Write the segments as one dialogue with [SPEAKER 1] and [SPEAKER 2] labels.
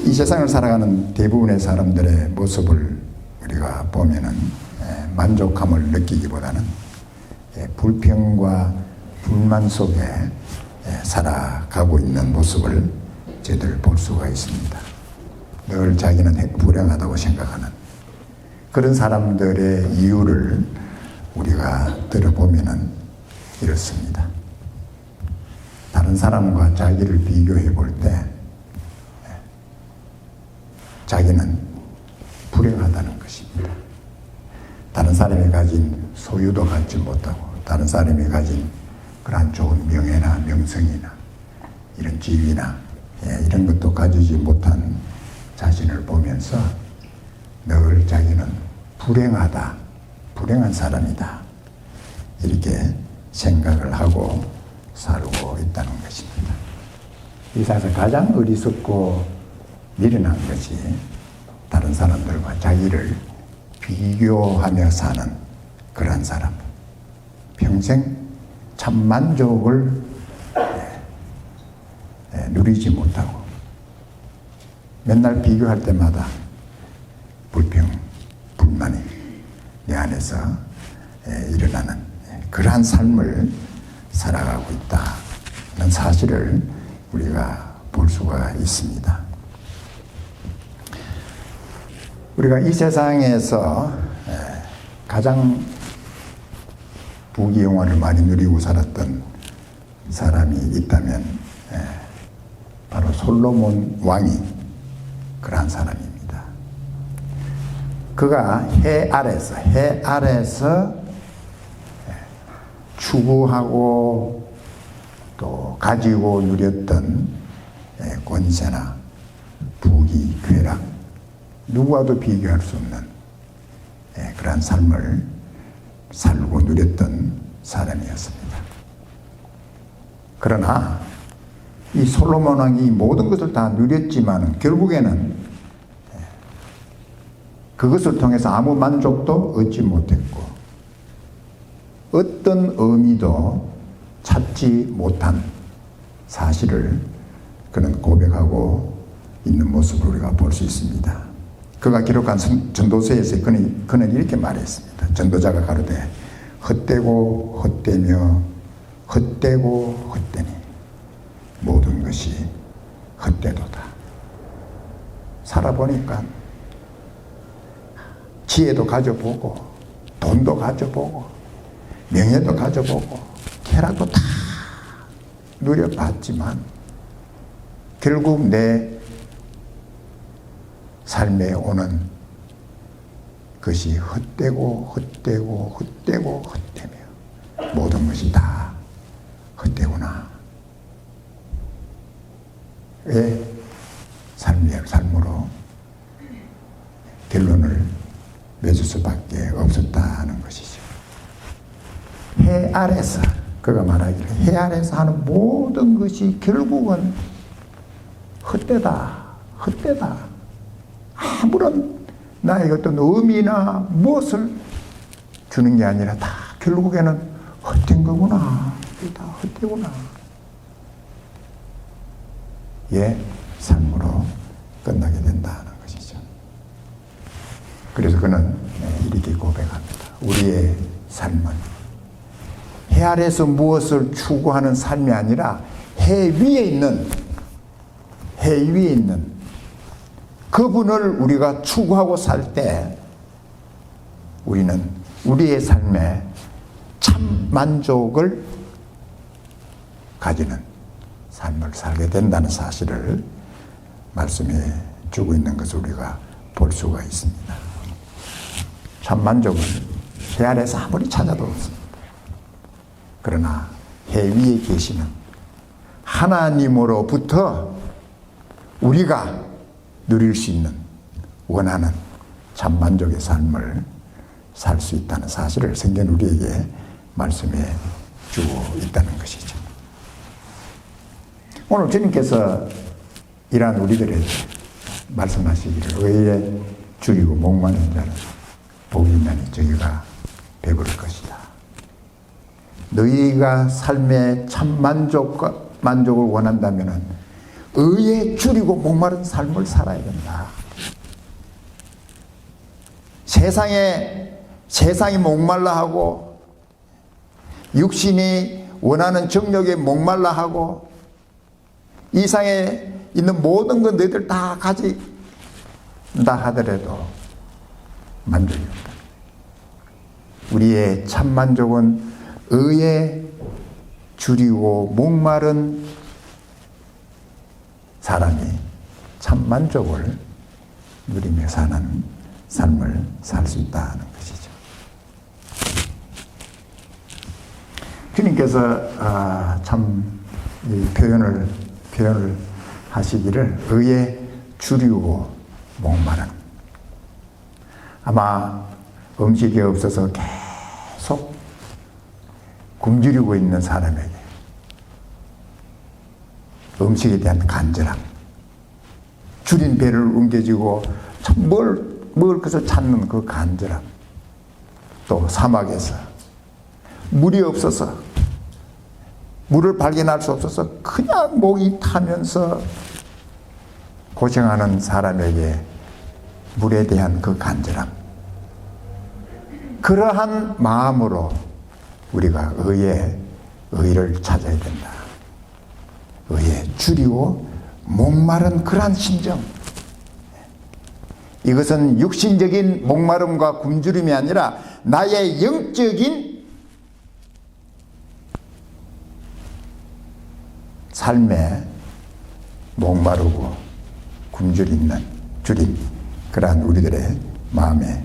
[SPEAKER 1] 이 세상을 살아가는 대부분의 사람들의 모습을 우리가 보면은 만족함을 느끼기보다는 불평과 불만 속에 살아가고 있는 모습을 저희들 볼 수가 있습니다. 늘 자기는 불행하다고 생각하는 그런 사람들의 이유를 우리가 들어보면은 이렇습니다. 다른 사람과 자기를 비교해 볼 때 자기는 불행하다는 것입니다. 다른 사람이 가진 소유도 갖지 못하고 다른 사람이 가진 그러한 좋은 명예나 명성이나 이런 지위나 이런 것도 가지지 못한 자신을 보면서 늘 자기는 불행하다, 불행한 사람이다 이렇게 생각을 하고 살고 있다는 것입니다. 이 세상에서 가장 어리석고 미련한 것이 다른 사람들과 자기를 비교하며 사는 그러한 사람. 평생 참 만족을 누리지 못하고 맨날 비교할 때마다 불평, 불만이 내 안에서 일어나는 그러한 삶을 살아가고 있다는 사실을 우리가 볼 수가 있습니다. 우리가 이 세상에서 가장 부귀영화를 많이 누리고 살았던 사람이 있다면 바로 솔로몬 왕이 그러한 사람입니다. 그가 해 아래에서 추구하고 또 가지고 누렸던 권세나 부귀, 쾌락 누구와도 비교할 수 없는 그러한 삶을 살고 누렸던 사람이었습니다. 그러나 이 솔로몬 왕이 모든 것을 다 누렸지만 결국에는 그것을 통해서 아무 만족도 얻지 못했고 어떤 의미도 찾지 못한 사실을 그는 고백하고 있는 모습을 우리가 볼 수 있습니다. 그가 기록한 전도서에서 그는 이렇게 말했습니다. 전도자가 가로되 헛되고 헛되며 헛되고 헛되니 모든 것이 헛되도다. 살아보니까 지혜도 가져보고 돈도 가져보고 명예도 가져보고 쾌락도 다 누려봤지만 결국 내 삶에 오는 것이 헛되고 헛되고 헛되고 헛되며 모든 것이 다 헛되구나. 왜 삶으로 결론을 맺을 수밖에 없었다는 것이죠. 해 아래서 그가 말하기를 해 아래서 하는 모든 것이 결국은 헛되다. 아무런 나에게 어떤 의미나 무엇을 주는 게 아니라 다 결국에는 헛된 거구나. 다 헛되구나. 삶으로 끝나게 된다는 것이죠. 그래서 그는 이렇게 고백합니다. 우리의 삶은 해 아래에서 무엇을 추구하는 삶이 아니라 해 위에 있는 그분을 우리가 추구하고 살 때 우리는 우리의 삶에 참 만족을 가지는 삶을 살게 된다는 사실을 말씀해 주고 있는 것을 우리가 볼 수가 있습니다. 참 만족은 해 아래에서 아무리 찾아도 없습니다. 그러나 해 위에 계시는 하나님으로부터 우리가 누릴 수 있는 원하는 참 만족의 삶을 살 수 있다는 사실을 성경 우리에게 말씀해 주고 있다는 것이죠. 오늘 주님께서 이러한 우리들에게 말씀하시기를 의에 줄이고 목마른 자는 복이 있나니 저희가 배부를 것이다. 너희가 삶의 참 만족을 원한다면 의에 줄이고 목마른 삶을 살아야 된다. 세상이 목말라 하고 육신이 원하는 정욕에 목말라 하고 이 세상에 있는 모든 것 너희들 다 가진다 하더라도 만족이 없다. 우리의 참 만족은 의에 줄이고 목마른 사람이 참 만족을 누리며 사는 삶을 살 수 있다는 것이죠. 주님께서 참 이 표현을 하시기를 의에 줄이고 목마른, 아마 음식이 없어서 계속 굶주리고 있는 사람에게 음식에 대한 간절함, 줄인 배를 옮겨지고 참 먹을 것을 찾는 그 간절함, 또 사막에서 물이 없어서 물을 발견할 수 없어서 그냥 목이 타면서 고생하는 사람에게 물에 대한 그 간절함, 그러한 마음으로 우리가 의를 찾아야 된다. 의에 줄이고 목마른 그러한 심정, 이것은 육신적인 목마름과 굶주림이 아니라 나의 영적인 삶에 목마르고 굶주리는 줄인 그러한 우리들의 마음의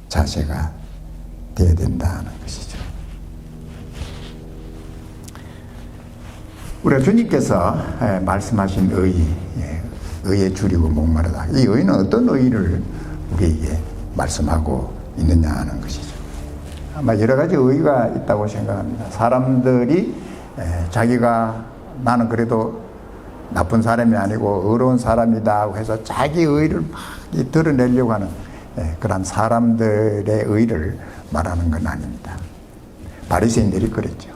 [SPEAKER 1] 자세가 되어야 된다는 것이죠. 우리가 주님께서 말씀하신 의에 줄이고 목마르다. 이 의는 어떤 의를 우리에게 말씀하고 있느냐 하는 것이죠. 아마 여러 가지 의가 있다고 생각합니다. 사람들이 자기가 나는 그래도 나쁜 사람이 아니고 의로운 사람이다 해서 자기 의를 막 드러내려고 하는 그런 사람들의 의를 말하는 건 아닙니다. 바리새인들이 그랬죠.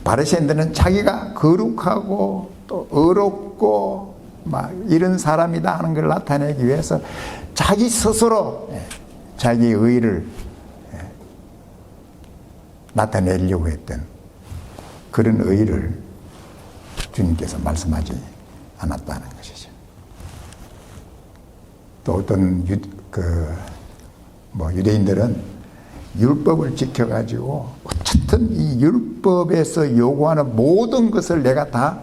[SPEAKER 1] 바리새인들은 자기가 거룩하고 또 의롭고 막 이런 사람이다 하는 걸 나타내기 위해서 자기 스스로 자기 의를 나타내려고 했던 그런 의를 주님께서 말씀하지 않았다는 것이죠. 또 어떤 유대인들은 율법을 지켜가지고 어쨌든 이 율법에서 요구하는 모든 것을 내가 다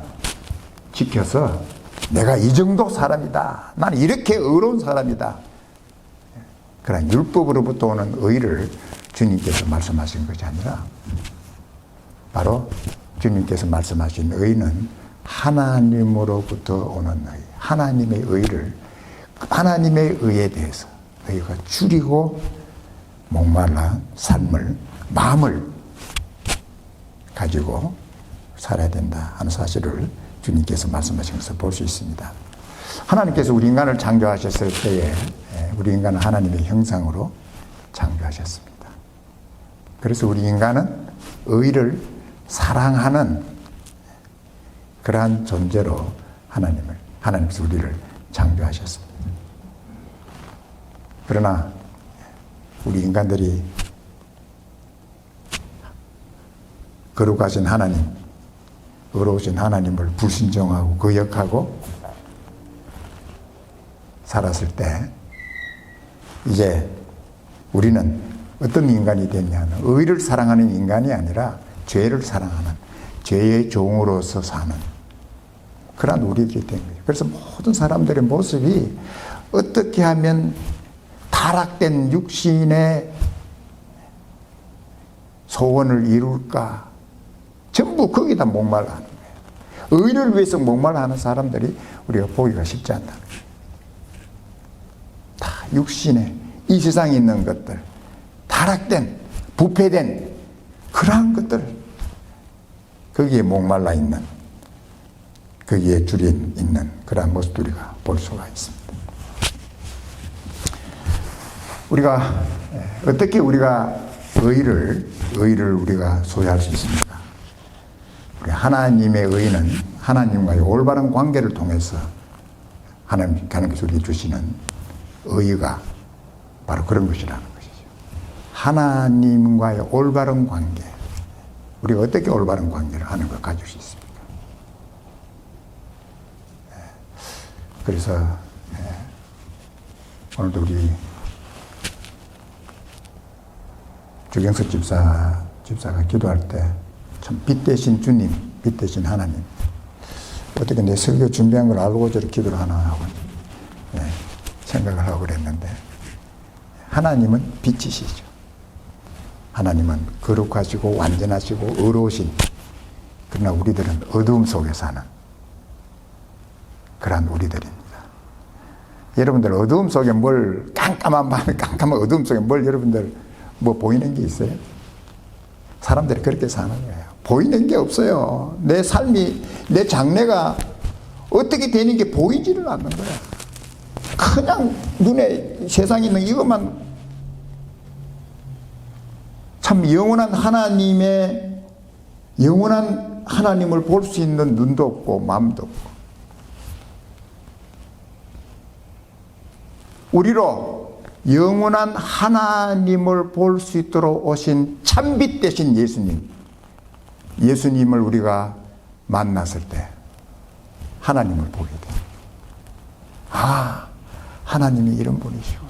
[SPEAKER 1] 지켜서 내가 이 정도 사람이다. 나는 이렇게 의로운 사람이다. 그런 율법으로부터 오는 의를 주님께서 말씀하신 것이 아니라 바로 주님께서 말씀하신 의는 하나님으로부터 오는 의, 하나님의 의를, 하나님의 의에 대해서 의가 줄이고 목말라 삶을, 마음을 가지고 살아야 된다 하는 사실을 주님께서 말씀하신 것을 볼 수 있습니다. 하나님께서 우리 인간을 창조하셨을 때에 우리 인간은 하나님의 형상으로 창조하셨습니다. 그래서 우리 인간은 의를 사랑하는 그러한 존재로 하나님께서 우리를 창조하셨습니다. 그러나 우리 인간들이 거룩하신 하나님, 의로우신 하나님을 불순종하고 거역하고 살았을 때 이제 우리는 어떤 인간이 됐냐면 의를 사랑하는 인간이 아니라 죄를 사랑하는 죄의 종으로서 사는 그런 우리에게 된 거예요. 그래서 모든 사람들의 모습이 어떻게 하면 타락된 육신의 소원을 이룰까 전부 거기다 목말라 하는 거예요. 의를 위해서 목말라 하는 사람들이 우리가 보기가 쉽지 않다는 거예요. 다 육신의 이 세상에 있는 것들, 타락된 부패된 그러한 것들, 거기에 목말라 있는, 거기에 줄여 있는 그러한 모습 우리가 볼 수가 있습니다. 우리가 어떻게 우리가 의를 우리가 소유할 수 있습니까? 하나님의 의는 하나님과의 올바른 관계를 통해서 하나님께서 우리에게 주시는 의가 바로 그런 것이라는 것이죠. 하나님과의 올바른 관계. 우리가 어떻게 올바른 관계를 하는 걸 가질 수 있습니까? 그래서 오늘도 우리 주경석 집사가 기도할 때 참 빛 대신 주님, 빛 대신 하나님, 어떻게 내 설교 준비한 걸 알고 저렇게 기도를 하나 하고 생각을 하고 그랬는데, 하나님은 빛이시죠. 하나님은 거룩하시고 완전하시고 의로우신, 그러나 우리들은 어두움 속에 사는 그러한 우리들입니다. 여러분들 어두움 속에 뭘, 깜깜한 밤에 깜깜한 어두움 속에 뭘 여러분들 뭐 보이는 게 있어요? 사람들이 그렇게 사는 거예요. 보이는 게 없어요. 내 삶이, 내 장래가 어떻게 되는 게 보이지를 않는 거야. 그냥 눈에 세상에 있는 이것만, 참 영원한 하나님을 볼 수 있는 눈도 없고 마음도 없고, 우리로 영원한 하나님을 볼 수 있도록 오신 참빛 되신 예수님을 우리가 만났을 때 하나님을 보게 돼요. 아, 하나님이 이런 분이시구나.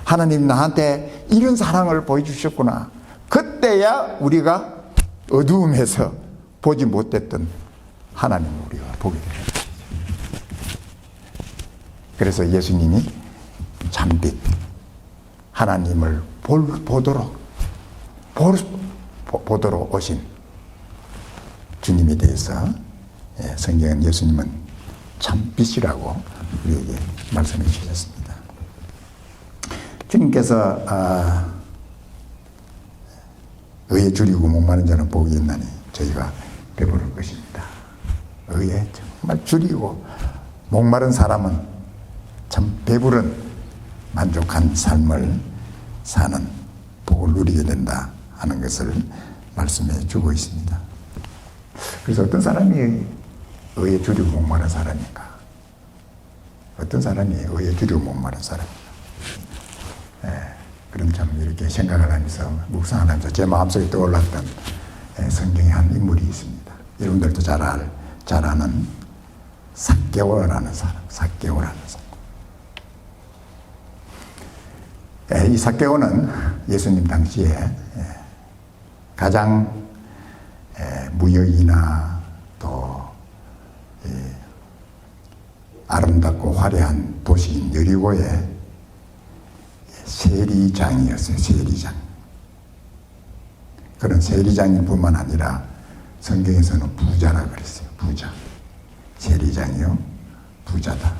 [SPEAKER 1] 하나님 나한테 이런 사랑을 보여주셨구나. 그때야 우리가 어두움에서 보지 못했던 하나님을 우리가 보게 돼요. 그래서 예수님이 참빛, 하나님을 보도록 오신 주님에 대해서 성경은 예수님은 참빛이라고 우리에게 말씀해 주셨습니다. 주님께서 의에 줄이고 목마른 자는 복이 있나니 저희가 배부를 것입니다. 의에 정말 줄이고 목마른 사람은 참 배부른 만족한 삶을 사는 복을 누리게 된다 하는 것을 말씀해 주고 있습니다. 그래서 어떤 사람이 의에 줄이고 목마른 사람인가? 어떤 사람이 의에 줄이고 목마른 사람인가? 그럼 참 이렇게 생각을 하면서 묵상하면서 제 마음속에 떠올랐던 성경의 한 인물이 있습니다. 여러분들도 잘 아는 삭개오라는 사람. 이 삭개오는 예수님 당시에 가장 무역이나 또 아름답고 화려한 도시인 여리고의 세리장이었어요. 세리장. 그런 세리장일 뿐만 아니라 성경에서는 부자라 그랬어요. 부자. 세리장이요, 부자다.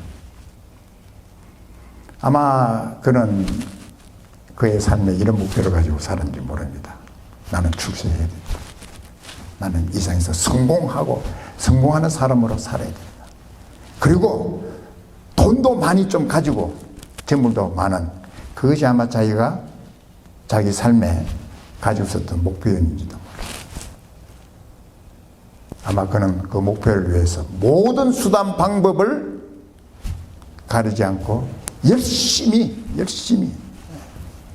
[SPEAKER 1] 아마 그는 그의 삶에 이런 목표를 가지고 살았는지 모릅니다. 나는 출세해야 된다. 나는 이 세상에서 성공하는 사람으로 살아야 된다. 그리고 돈도 많이 좀 가지고 재물도 많은, 그것이 아마 자기 삶에 가지고 있었던 목표였는지도 모릅니다. 아마 그는 그 목표를 위해서 모든 수단 방법을 가리지 않고 열심히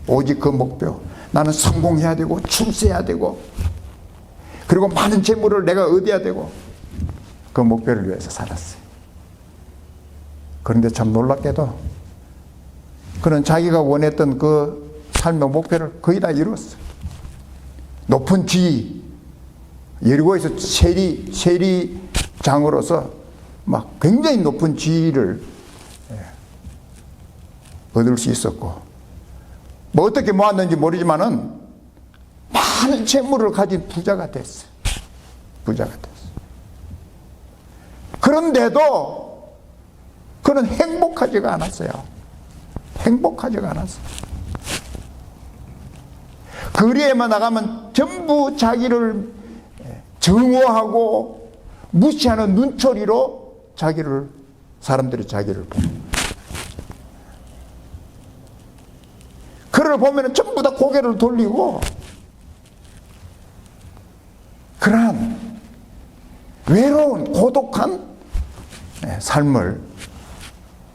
[SPEAKER 1] 오직 그 목표, 나는 성공해야 되고 출세해야 되고 그리고 많은 재물을 내가 얻어야 되고, 그 목표를 위해서 살았어요. 그런데 참 놀랍게도 그는 자기가 원했던 그 삶의 목표를 거의 다 이루었어요. 높은 지위, 여리고에서 세리장으로서 막 굉장히 높은 지위를 얻을 수 있었고, 뭐 어떻게 모았는지 모르지만은 많은 재물을 가진 부자가 됐어요. 그런데도 그는 행복하지가 않았어요. 거리에만 나가면 전부 자기를 정오하고 무시하는 눈초리로 사람들이 자기를 봅니다. 그를 보면 전부 다 고개를 돌리고, 그러한 외로운 고독한 삶을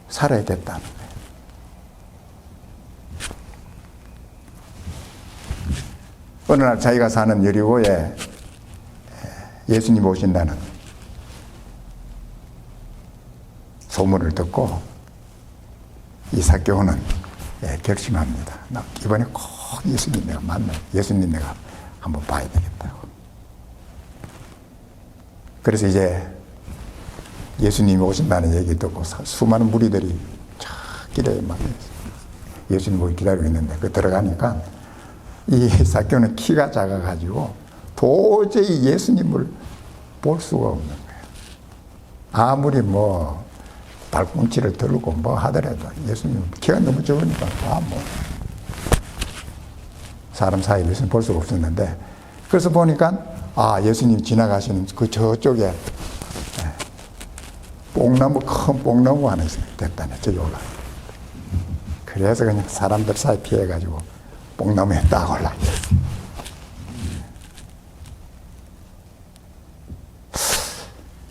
[SPEAKER 1] 살아야 됐다는 거예요. 어느 날 자기가 사는 여리고에 예수님 오신다는 소문을 듣고 이 삭개오는 결심합니다. 나 이번에 꼭 예수님 내가 만나요. 예수님 내가 한번 봐야 되겠다고. 그래서 이제 예수님이 오신다는 얘기 듣고 수많은 무리들이 저 길에 막 예수님을 기다리고 있는데 그 들어가니까 이 삭개오는 키가 작아가지고 도저히 예수님을 볼 수가 없는 거예요. 아무리 뭐 발꿈치를 들고 뭐 하더라도 예수님 키가 너무 적으니까 뭐 사람 사이에 예수님 볼 수가 없었는데, 그래서 보니까 예수님 지나가시는 그 저쪽에 뽕나무, 큰 뽕나무 하나 됐다네. 저기 올라. 그래서 그냥 사람들 사이 피해가지고 뽕나무에 딱 올라.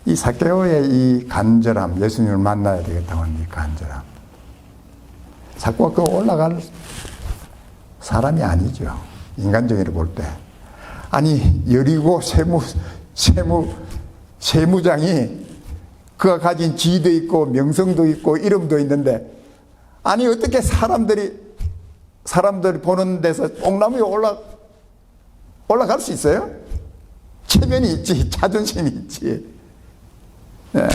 [SPEAKER 1] 이 삭개오의 이 간절함, 예수님을 만나야 되겠다고 하는 이 간절함. 삭개오가 그 올라갈 사람이 아니죠. 인간적으로 볼 때. 아니, 여리고 세무장이 그가 가진 지위도 있고 명성도 있고 이름도 있는데, 아니 어떻게 사람들이 보는 데서 뽕나무에 올라갈 수 있어요? 체면이 있지, 자존심이 있지. 네.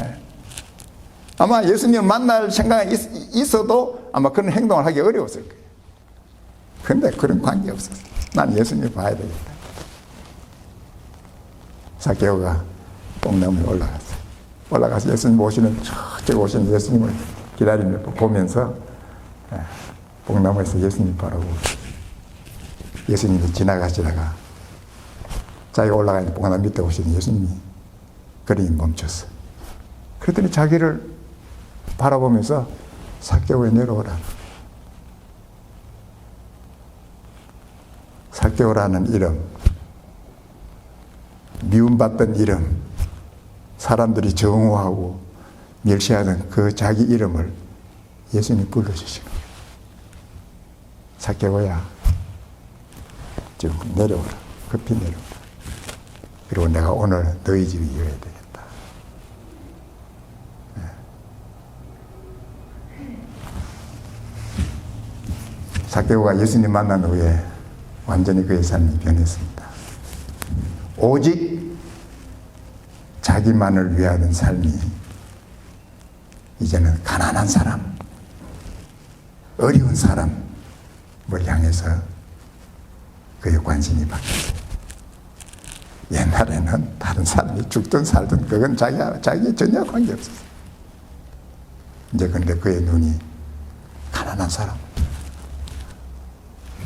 [SPEAKER 1] 아마 예수님 만날 생각이 있어도 아마 그런 행동을 하기 어려웠을 거예요. 그런데 그런 관계 없었어요. 난 예수님 봐야 되겠다. 삭개오가 뽕나무에 올라갔어요. 올라가서 예수님 오시는, 저쪽 오시는 예수님을 기다리며 보면서 뽕나무에서 예수님 바라보고, 예수님이 지나가시다가 자기가 올라가는 뽕나무 밑에 오시는 예수님이 걸음이 멈췄어. 그랬더니 자기를 바라보면서 삭개오에 내려오라. 삭개오라는 이름, 미움받던 이름, 사람들이 정오하고 멸시하던 그 자기 이름을 예수님이 불러주시는 거예요. 삭개오야, 좀 내려오라. 급히 내려오라. 그리고 내가 오늘 너희 집에 이어야 되겠다. 삭개오가 예수님 만난 후에 완전히 그의 삶이 변했습니다. 오직 자기만을 위하는 삶이 이제는 가난한 사람, 어려운 사람을 향해서 그의 관심이 바뀌었어요. 옛날에는 다른 사람이 죽든 살든 그건 자기에 전혀 관계없었어요. 이제 근데 그의 눈이 가난한 사람,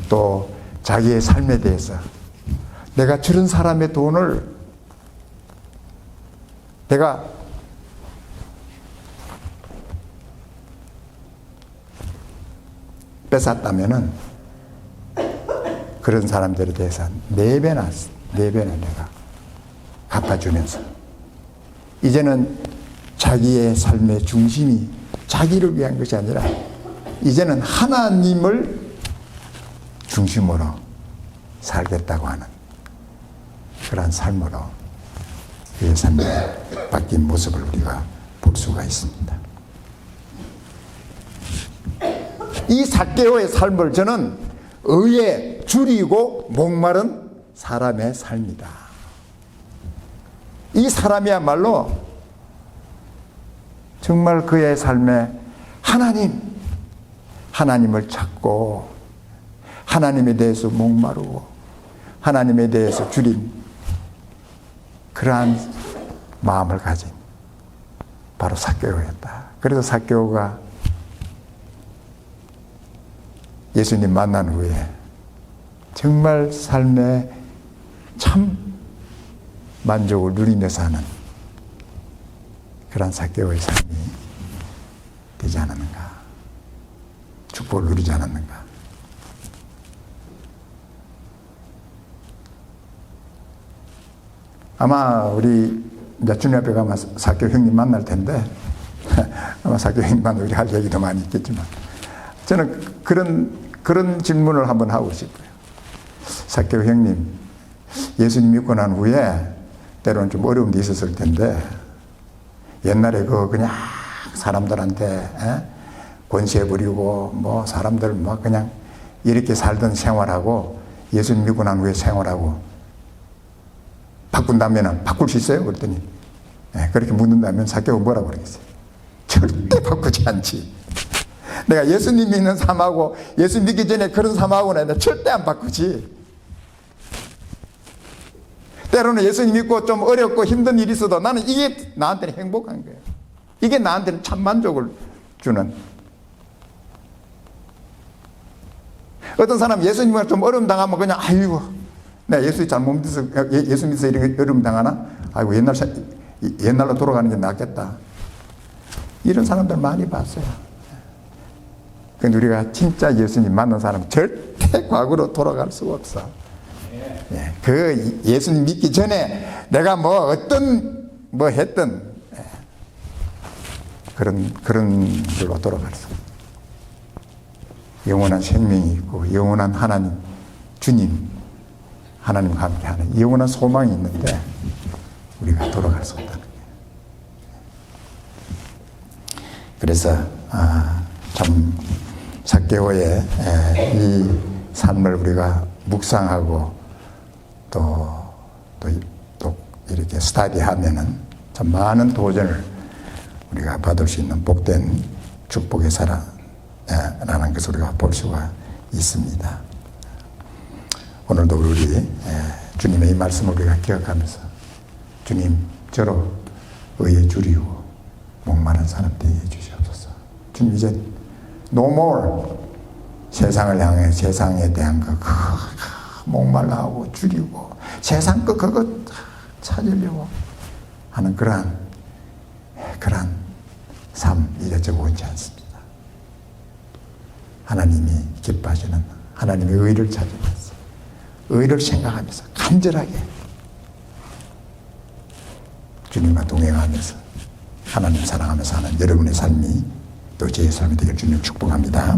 [SPEAKER 1] 또 자기의 삶에 대해서 내가 저런 사람의 돈을 내가 뺏었다면은 그런 사람들에 대해서 4배나 내가 갚아주면서 이제는 자기의 삶의 중심이 자기를 위한 것이 아니라 이제는 하나님을 중심으로 살겠다고 하는 그러한 삶으로 그의 삶이 바뀐 모습을 우리가 볼 수가 있습니다. 이 삭개오의 삶을 저는 의에 줄이고 목마른 사람의 삶이다. 이 사람이야말로 정말 그의 삶에 하나님을 찾고 하나님에 대해서 목마르고 하나님에 대해서 줄인 그러한 마음을 가진 바로 삭개오였다. 그래서 삭개오가 예수님 만난 후에 정말 삶에 참 만족을 누리며 사는 그런 삭개오의 삶이 되지 않았는가, 축복을 누리지 않았는가. 아마 우리 이제 주님 앞에 가면 사케오 형님 만날 텐데 아마 사케오 형님 만나고 우리 할 얘기도 많이 있겠지만 저는 그런 질문을 한번 하고 싶어요. 사케오 형님, 예수님 믿고 난 후에 때로는 좀 어려움도 있었을 텐데 옛날에 그냥 사람들한테 권세 부리고 뭐 사람들 뭐 그냥 이렇게 살던 생활하고 예수님 믿고 난 후에 생활하고 바꾼다면 바꿀 수 있어요? 그랬더니 그렇게 묻는다면 사케오가 뭐라고 그러겠어요? 절대 바꾸지 않지. 내가 예수님 믿는 삶하고 예수 믿기 전에 그런 삶하고는 내가 절대 안 바꾸지. 때로는 예수님 믿고 좀 어렵고 힘든 일이 있어도 나는 이게 나한테는 행복한 거예요. 이게 나한테는 참 만족을 주는. 어떤 사람 예수님과 좀 어려움 당하면 그냥 아이고 내가 예수 잘못 믿어서 예수 믿어서 이렇게 어려움 당하나? 아이고 옛날로 돌아가는 게 낫겠다. 이런 사람들 많이 봤어요. 근데 우리가 진짜 예수님 만난 사람은 절대 과거로 돌아갈 수가 없어. 그 예수님 믿기 전에 내가 뭐 어떤 뭐 했던 그런 걸로 돌아갈 수 없어. 영원한 생명이 있고 영원한 하나님 주님 하나님과 함께하는 영원한 소망이 있는데 우리가 돌아갈 수 없다는 거예요. 그래서 참 사케오의 이 삶을 우리가 묵상하고 또 이렇게 스타디하면은 참 많은 도전을 우리가 받을 수 있는 복된 축복의 사랑이라는 것을 우리가 볼 수가 있습니다. 오늘도 우리 주님의 이 말씀을 우리가 기억하면서 주님 저로 의에 줄이고 목마른 사람 되게 해주시옵소서. 주님 이제 no more 세상을 향해 세상에 대한 목말라하고 줄이고 세상 그거 찾으려고 하는 그러한 삶 이제 저 원치 않습니다. 하나님이 기뻐하시는 하나님의 의를 찾으면서 의를 생각하면서 간절하게 주님과 동행하면서 하나님 사랑하면서 하는 여러분의 삶이 또 제 삶이 되길 주님 축복합니다.